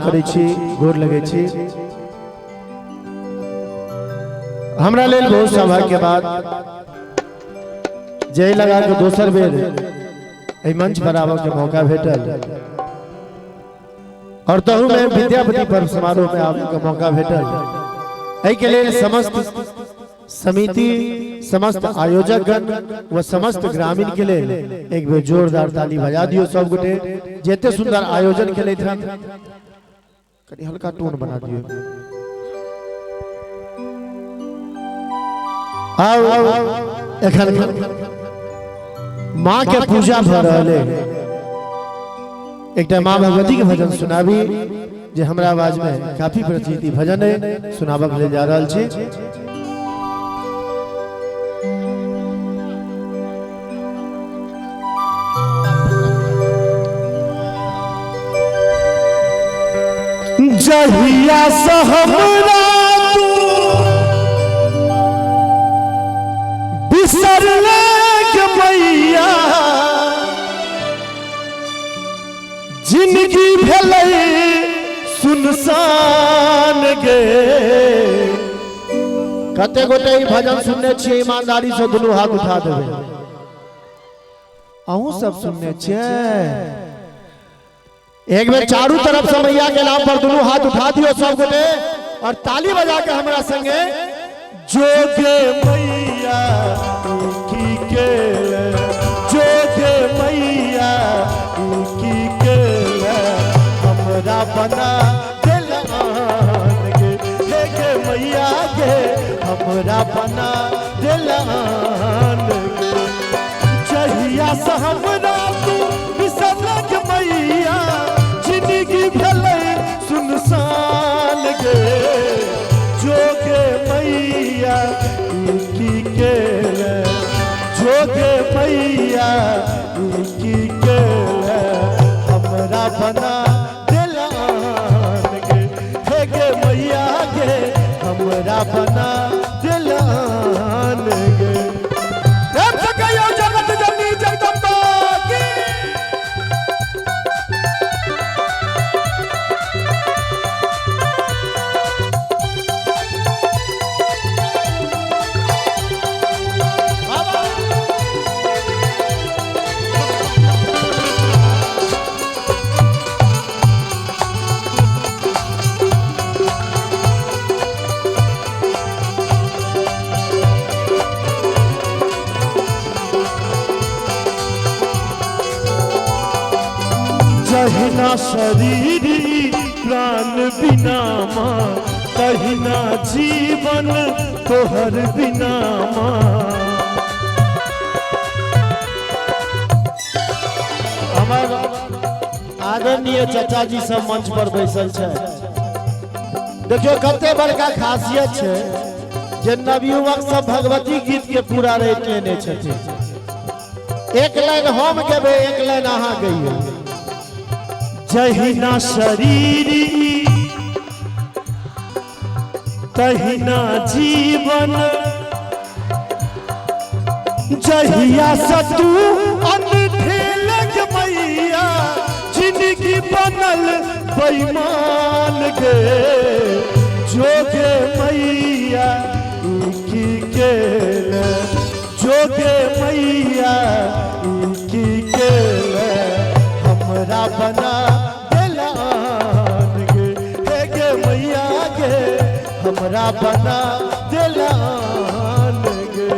करै छी, गोर लगै छी। हमरा लेल बहुत सौभाग्य के बात जय लगा के दोसर बेर एहि मंच पर आबऽ के मौका भेटल और तहु में विद्यापति पर्व समारोह में आबऽ के मौका भेटल। एहि के लेल समस्त समिति, समस्त आयोजकगण व समस्त ग्रामीण के लेल एक बेर जोरदार ताली बजा दियो सब गोटे। जेते सुंदर आयोजन केले थे, कनी हल्का टोन बना दियो। आओ एखन माँ के पूजा भ रहले, एक माँ भगवती के भजन सुनाबी जे हमरा आवाज में काफी प्रचलित भजन है, सुनाबक ले जा रहल छी। जहिया से हमरा तू बिसरले के मैया, जिंदगी भेलै सुनसान गे। कते गोटे भजन सुनने छियै, ईमानदारी से दुनू हाथ उठा देबै। अहूँ सब सुनने छियै? एक बार चारों तरफ से मैया के नाम पर दोनों हाथ उठा दियो सब गोटे और ताली बजा के हमरा संगे जोगे मैया की के, जोगे मैया की के हमरा बना दिलान गे, हे मैया के हमरा बना दिलान गे। जहिया से हमरा तू बिसरले के मैया, जिंदगी भले सुनसान गे। जोगे मैया की के, जोगे मैया की के हमरा बना दिलान गे, हे गे मैया गे हमरा बना दिलान गे। जगत जननी जगदम्बा की तहिना शरीर प्राण बिना माँ, तहिना जीवन तोहर बिना माँ। हमार आदरणीय चाचा जी सब मंच पर बैसल छै। देखियो कते बड़का खासियत छै जे नवयुवक सब भगवती गीत के पूरा रट लेने छथिन। एक लाइन हम गेबे, एक लाइन अहाँ गइयो। जहिना शरीर तहिना जीवन, जहिया से तू अनठेल के मैया, जिंदगी बनल बेईमान गे। जोगे मैया की के, जोगे मैया की के हमरा बना दिलान गे, हे गे मैया गे हमरा बना दिलान गे।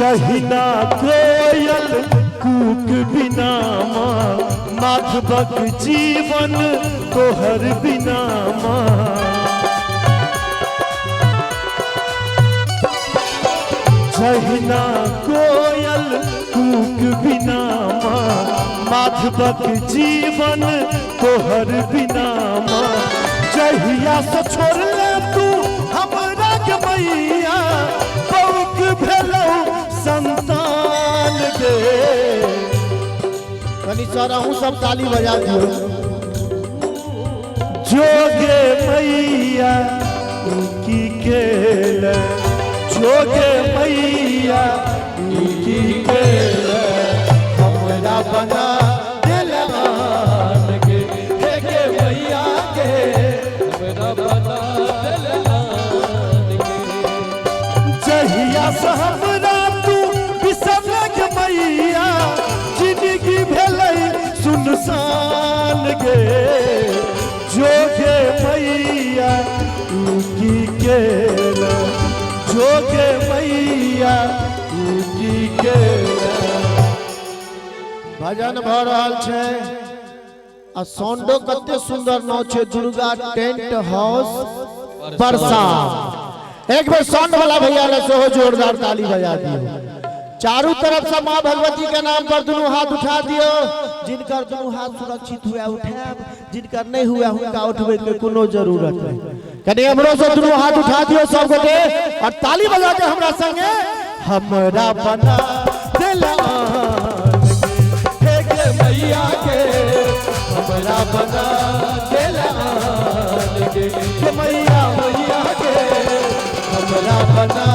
जहिना कोयल कूक बिना माँ, माधवक जीवन तोहर बिना माँ। जहिना कोयल कूक बिना माँ, माधवक जीवन तोहर बिना माँ। जहिया से छोड़ ले तू हमरा के मैया, कनी साराहू सब ताली बजा दियो। जोगे मैया की खेल, जोगे मैया की खेल, हमरा बना दिलवान के, हे मैया के हमरा बना दिलवान के। जहिया से हमरा तू बिसरलक मैया, जिंदगी भेलै सुनसान गे। जोगे मैया की खेल, जोगे मैया की खेल। भजन भ रहल छै आ साउंडो कते सुंदर नाम छै, दुर्गा टेंट हाउस परसा। एक बार साउंड वाला भैया ने सेहो जोरदार ताली बजा दियो। चारों तरफ से मां भगवती के नाम पर दोनों हाथ उठा दियो। जिनकर दोनों हाथ सुरक्षित हुआ उठाएब, जिनकर नहीं हुआ उनका उठबे के कोनो जरूरत नहीं। कनी हमरो से दोनों हाथ उठा दियो सब गोटे और ताली बजा के हमरा संगे हमरा बना दिलवान के मैया के, हमरा बना दिलवान के मैया मैया के, हमरा बना